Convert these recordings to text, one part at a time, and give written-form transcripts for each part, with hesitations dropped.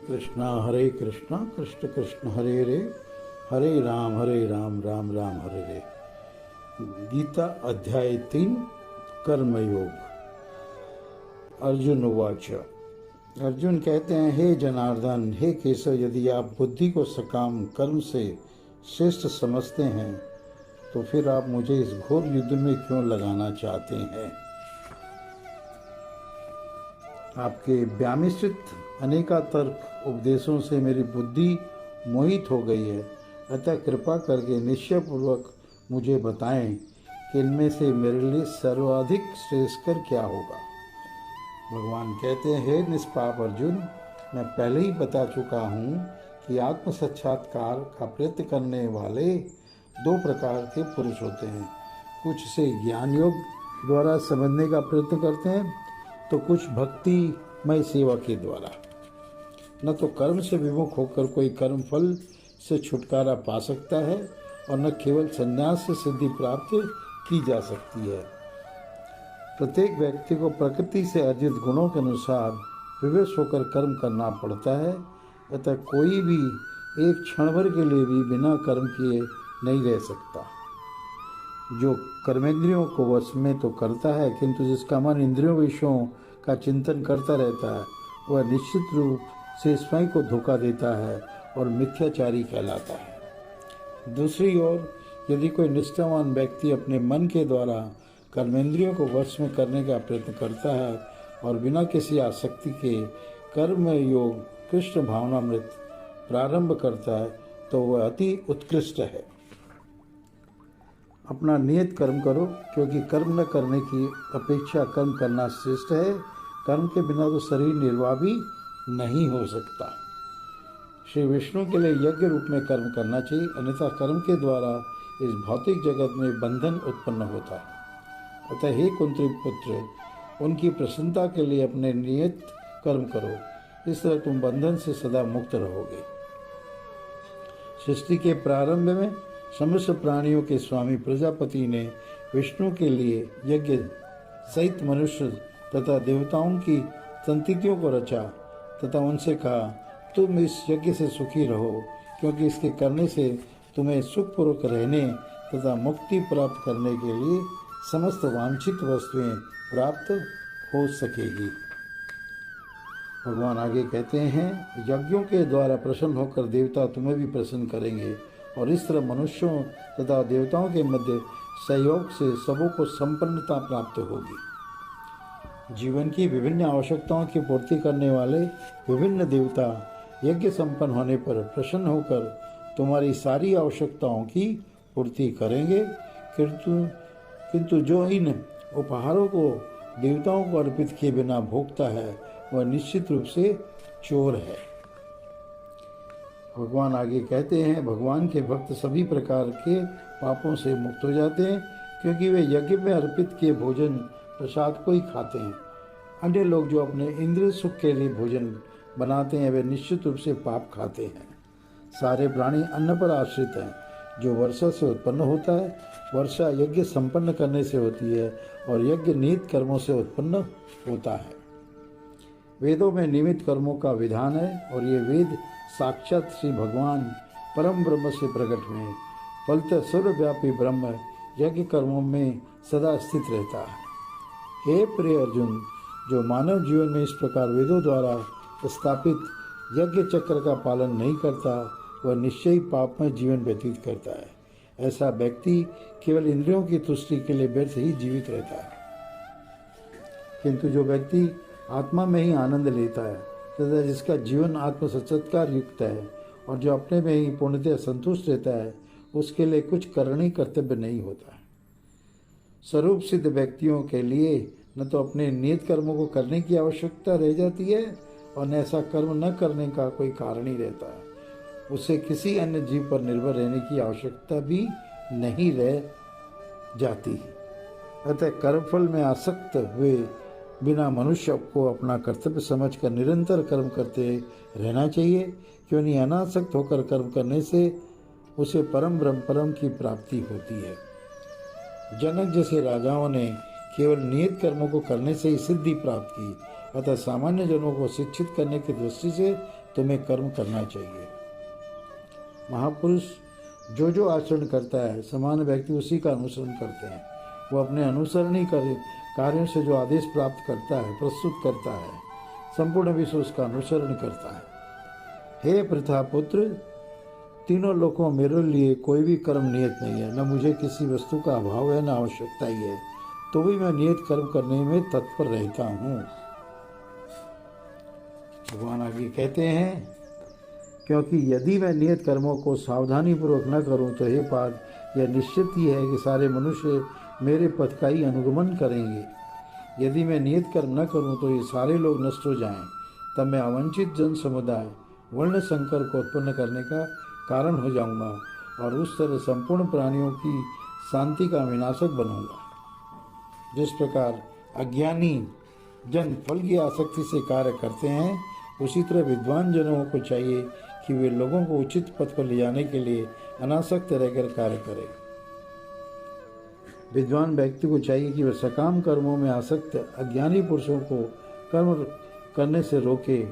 कृष्ण कृष्ण कृष्ण हरे हरे, हरे राम राम राम हरे हरे। गीता अध्याय 3 कर्मयोग। अर्जुन उवाच। अर्जुन कहते हैं, हे जनार्दन, हे केशव, यदि आप बुद्धि को सकाम कर्म से श्रेष्ठ समझते हैं तो फिर आप मुझे इस घोर युद्ध में क्यों लगाना चाहते हैं? आपके व्यामिश्रित अनेका तर्क उपदेशों से मेरी बुद्धि मोहित हो गई है, अतः कृपा करके निश्चयपूर्वक मुझे बताएं कि इनमें से मेरे लिए सर्वाधिक श्रेयस्कर क्या होगा। भगवान कहते हैं, हे निष्पाप अर्जुन, मैं पहले ही बता चुका हूँ कि आत्म साक्षात्कार का प्रयत्न करने वाले 2 प्रकार के पुरुष होते हैं। कुछ से ज्ञान योग द्वारा समझने का प्रयत्न करते हैं तो कुछ भक्तिमय सेवा के द्वारा। न तो कर्म से विमुख होकर कोई कर्म फल से छुटकारा पा सकता है और न केवल संन्यास से सिद्धि प्राप्त की जा सकती है। प्रत्येक व्यक्ति को प्रकृति से अर्जित गुणों के अनुसार विवश होकर कर्म करना पड़ता है, अतः कोई भी एक क्षण भर के लिए भी बिना कर्म किए नहीं रह सकता। जो कर्मेंद्रियों को वश में तो करता है, किंतु जिसका मन इंद्रियों विषयों का चिंतन करता रहता है, वह निश्चित रूप से स्वयं को धोखा देता है और मिथ्याचारी कहलाता है। दूसरी ओर यदि कोई निष्ठावान व्यक्ति अपने मन के द्वारा कर्मेंद्रियों को वश में करने का प्रयत्न करता है और बिना किसी आसक्ति के कर्म योग कृष्ण भावनामृत प्रारंभ करता है तो वह अति उत्कृष्ट है। अपना नियत कर्म करो, क्योंकि कर्म न करने की अपेक्षा कर्म करना श्रेष्ठ है। कर्म के बिना तो शरीर निर्वाह भी नहीं हो सकता। श्री विष्णु के लिए यज्ञ रूप में कर्म करना चाहिए, अन्यथा कर्म के द्वारा इस भौतिक जगत में बंधन उत्पन्न होता है। अतः हे कुंती पुत्र, उनकी प्रसन्नता के लिए अपने नियत कर्म करो, इस तरह तुम बंधन से सदा मुक्त रहोगे। सृष्टि के प्रारंभ में समस्त प्राणियों के स्वामी प्रजापति ने विष्णु के लिए यज्ञ सहित मनुष्य तथा देवताओं की संततियों को रचा तथा उनसे कहा, तुम इस यज्ञ से सुखी रहो, क्योंकि इसके करने से तुम्हें सुखपूर्वक रहने तथा मुक्ति प्राप्त करने के लिए समस्त वांछित वस्तुएं प्राप्त हो सकेगी। भगवान आगे कहते हैं, यज्ञों के द्वारा प्रसन्न होकर देवता तुम्हें भी प्रसन्न करेंगे और इस तरह मनुष्यों तथा देवताओं के मध्य सहयोग से सबों को संपन्नता प्राप्त होगी। जीवन की विभिन्न आवश्यकताओं की पूर्ति करने वाले विभिन्न देवता यज्ञ संपन्न होने पर प्रसन्न होकर तुम्हारी सारी आवश्यकताओं की पूर्ति करेंगे, किंतु जो इन उपहारों को देवताओं को अर्पित किए बिना भोगता है वह निश्चित रूप से चोर है। भगवान आगे कहते हैं, भगवान के भक्त सभी प्रकार के पापों से मुक्त हो जाते हैं, क्योंकि वे यज्ञ में अर्पित किए भोजन प्रसाद को ही खाते हैं। अन्य लोग जो अपने इंद्रिय सुख के लिए भोजन बनाते हैं वे निश्चित रूप से पाप खाते हैं। सारे प्राणी अन्न पर आश्रित हैं, जो वर्षा से उत्पन्न होता है। वर्षा यज्ञ संपन्न करने से होती है और यज्ञ नियत कर्मों से उत्पन्न होता है। वेदों में नियमित कर्मों का विधान है और ये वेद साक्षात श्री भगवान परम ब्रह्म से प्रकट हुए। फलतः सर्वव्यापी ब्रह्म यज्ञ कर्मों में सदा स्थित रहता है। हे प्रिय अर्जुन, जो मानव जीवन में इस प्रकार वेदों द्वारा स्थापित यज्ञ चक्र का पालन नहीं करता वह निश्चय ही पापमय जीवन व्यतीत करता है। ऐसा व्यक्ति केवल इंद्रियों की तुष्टि के लिए व्यर्थ ही जीवित रहता है। किंतु जो व्यक्ति आत्मा में ही आनंद लेता है तथा जिसका जीवन आत्म साक्षात्कार युक्त है और जो अपने में ही पूर्णतः संतुष्ट रहता है, उसके लिए कुछ करणी कर्तव्य नहीं होता है। स्वरूप सिद्ध व्यक्तियों के लिए न तो अपने नियत कर्मों को करने की आवश्यकता रह जाती है और न ऐसा कर्म न करने का कोई कारण ही रहता है। उसे किसी अन्य जीव पर निर्भर रहने की आवश्यकता भी नहीं रह जाती। अतः कर्मफल में आसक्त हुए बिना मनुष्य को अपना कर्तव्य समझकर निरंतर कर्म करते रहना चाहिए, क्यों नहीं अनासक्त होकर कर्म करने से उसे परम ब्रह्म परम की प्राप्ति होती है। जनक जैसे राजाओं ने केवल नियत कर्मों को करने से ही सिद्धि प्राप्त की, अतः सामान्य जनों को शिक्षित करने की दृष्टि से तुम्हें कर्म करना चाहिए। महापुरुष जो जो आचरण करता है, सामान्य व्यक्ति उसी का अनुसरण करते हैं। वो अपने अनुसरणीय कार्यों से जो आदेश प्राप्त करता है, प्रस्तुत करता है, संपूर्ण विश्व उसका अनुसरण करता है। हे पृथा पुत्र, तीनों लोगों मेरे लिए कोई भी कर्म नियत नहीं है। न मुझे किसी वस्तु का अभाव है, न आवश्यकता ही है, तो भी मैं नियत कर्म करने में तत्पर रहता हूँ। भगवान आगे कहते हैं, क्योंकि यदि मैं नियत कर्मों को सावधानी पूर्वक न करूं तो हे पार्थ, यह निश्चित ही है कि सारे मनुष्य मेरे पथ का ही अनुगमन करेंगे। यदि मैं नियत कर्म न करूं तो ये सारे लोग नष्ट हो जाएं, तब मैं अवंचित जन समुदाय वर्ण संकर को उत्पन्न करने का कारण हो जाऊंगा और उस तरह संपूर्ण प्राणियों की शांति का विनाशक बनूंगा। जिस प्रकार अज्ञानी जन फल की आसक्ति से कार्य करते हैं, उसी तरह विद्वान जनों को चाहिए कि वे लोगों को उचित पथ पर ले जाने के लिए अनासक्त रहकर कार्य करें। विद्वान व्यक्ति को चाहिए कि वह सकाम कर्मों में आसक्त अज्ञानी पुरुषों को कर्म करने से रोके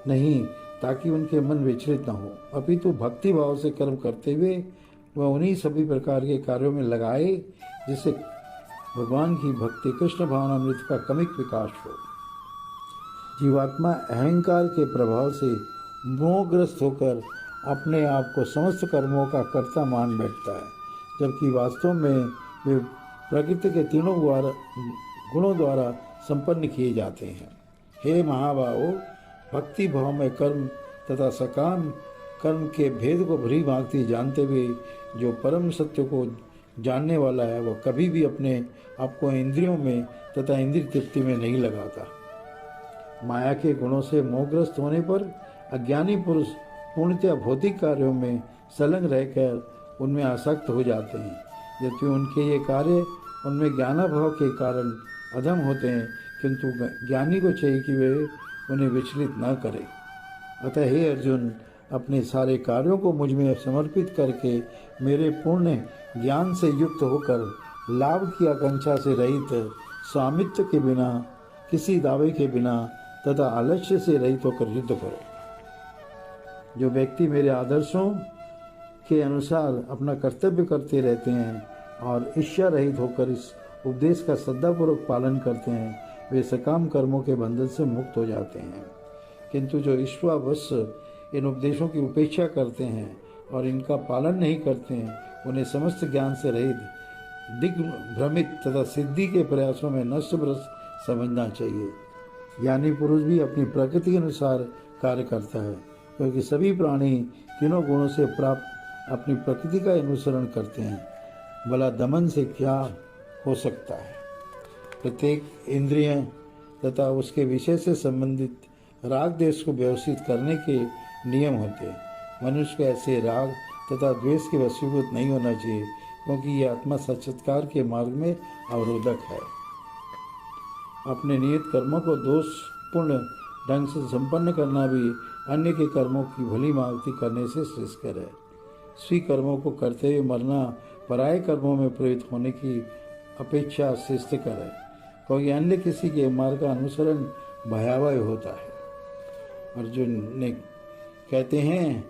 नहीं, ताकि उनके मन विचलित न हो, अपितु भक्ति भाव से कर्म करते हुए वह उन्हीं सभी प्रकार के कार्यों में लगाए जिससे भगवान की भक्ति, कृष्ण भावनामृत का क्रमिक विकास हो। जीवात्मा अहंकार के प्रभाव से मोहग्रस्त होकर अपने आप को समस्त कर्मों का कर्ता मान बैठता है, जबकि वास्तव में वे प्रकृति के तीनों गुणों द्वारा संपन्न किए जाते हैं। हे महाबाहो, भक्ति भाव में कर्म तथा सकाम कर्म के भेद को भली भांति जानते हुए जो परम सत्य को जानने वाला है, वह कभी भी अपने आप को इंद्रियों में तथा इंद्रिय तृप्ति में नहीं लगाता। माया के गुणों से मोहग्रस्त होने पर अज्ञानी पुरुष पूर्णतया भौतिक कार्यों में संलग्न रहकर उनमें आसक्त हो जाते हैं, जबकि उनके ये कार्य उनमें ज्ञानाभाव के कारण अधम होते हैं, किंतु ज्ञानी को चाहिए कि वे उन्हें विचलित न करें। अतः हे अर्जुन, अपने सारे कार्यों को मुझ में समर्पित करके मेरे पूर्ण ज्ञान से युक्त होकर लाभ की आकांक्षा से रहित, स्वामित्व के बिना, किसी दावे के बिना तथा आलस्य से रहित होकर युद्ध करो। जो व्यक्ति मेरे आदर्शों के अनुसार अपना कर्तव्य करते रहते हैं और ईर्ष्या रहित होकर इस उपदेश का श्रद्धापूर्वक पालन करते हैं, वे सकाम कर्मों के बंधन से मुक्त हो जाते हैं। किंतु जो ईर्ष्यावश इन उपदेशों की उपेक्षा करते हैं और इनका पालन नहीं करते हैं, उन्हें समस्त ज्ञान से रहित, दिग्भ्रमित तथा सिद्धि के प्रयासों में नष्टभ्रष्ट समझना चाहिए। ज्ञानी पुरुष भी अपनी प्रकृति के अनुसार कार्य करता है, क्योंकि सभी प्राणी तीनों गुणों से प्राप्त अपनी प्रकृति का अनुसरण करते हैं। भला दमन से क्या हो सकता है? प्रत्येक इंद्रिय तथा उसके विषय से संबंधित राग द्वेष को व्यवस्थित करने के नियम होते हैं। मनुष्य को ऐसे राग तथा द्वेष के वशीभूत नहीं होना चाहिए, क्योंकि यह आत्मा साक्षात्कार के मार्ग में अवरोधक है। अपने नियत कर्मों को दोषपूर्ण ढंग से संपन्न करना भी अन्य के कर्मों की भली भांति करने से श्रेष्ठकर है। स्वी कर्मों को करते हुए मरना पराये कर्मों में प्रवृत्त होने की अपेक्षा श्रेष्ठकर है, क्योंकि अन्य किसी के मार्ग का अनुसरण भयावह होता है। अर्जुन ने कहते हैं,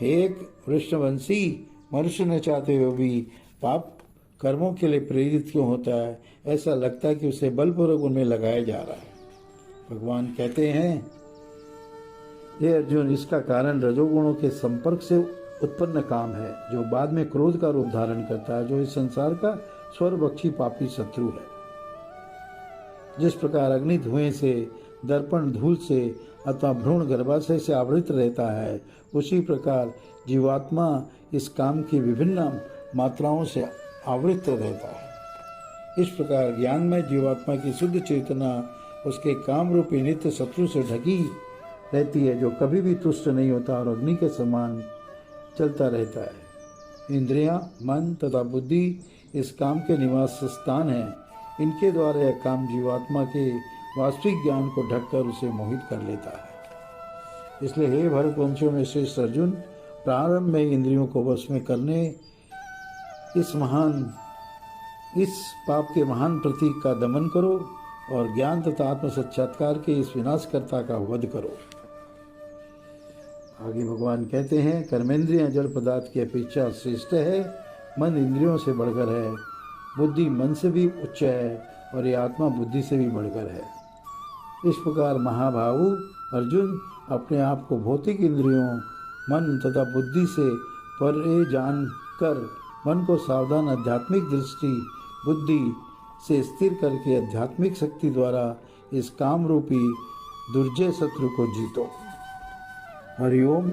हे वृषभवंशी, मनुष्य न चाहते हुए भी पाप कर्मों के लिए प्रेरित क्यों होता है? ऐसा लगता है कि उसे बलपूर्वक उनमें लगाया जा रहा है। भगवान कहते हैं, हे अर्जुन, इसका कारण रजोगुणों के संपर्क से उत्पन्न काम है, जो बाद में क्रोध का रूप धारण करता है, जो इस संसार का स्वर्गभक्षी पापी शत्रु है। जिस प्रकार अग्नि धुएं से, दर्पण धूल से अथवा भ्रूण गर्भाशय से आवृत रहता है, उसी प्रकार जीवात्मा इस काम की विभिन्न मात्राओं से आवृत रहता है। इस प्रकार ज्ञान में जीवात्मा की शुद्ध चेतना उसके काम रूपी नित्य शत्रु से ढकी रहती है, जो कभी भी तुष्ट नहीं होता और अग्नि के समान चलता रहता है। इंद्रियां, मन तथा बुद्धि इस काम के निवास स्थान हैं। इनके द्वारा यह काम जीवात्मा के वास्तविक ज्ञान को ढककर उसे मोहित कर लेता है। इसलिए हे भरतवंशियों में श्रेष्ठ अर्जुन, प्रारंभ में इंद्रियों को वश में करने इस पाप के महान प्रतीक का दमन करो और ज्ञान तथा आत्म साक्षात्कार के इस विनाशकर्ता का वध करो। आगे भगवान कहते हैं, कर्मेंद्रियां जड़ पदार्थ की अपेक्षा श्रेष्ठ है, मन इंद्रियों से बढ़कर है, बुद्धि मन से भी उच्च है और ये आत्मा बुद्धि से भी बढ़कर है। इस प्रकार महाभावु अर्जुन अपने आप को भौतिक इंद्रियों, मन तथा बुद्धि से परे जान कर मन को सावधान आध्यात्मिक दृष्टि बुद्धि से स्थिर करके आध्यात्मिक शक्ति द्वारा इस काम रूपी दुर्जय शत्रु को जीतो। हरिओम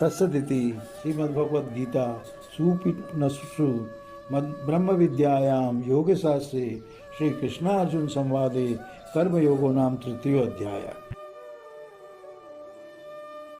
तत्सदिति। श्रीमद्भगवद गीता सुपनिषत्सु ब्रह्म विद्यायां योग शास्त्रे श्री कृष्णार्जुन संवादे कर्मयोगो नाम तृतीयो अध्याय।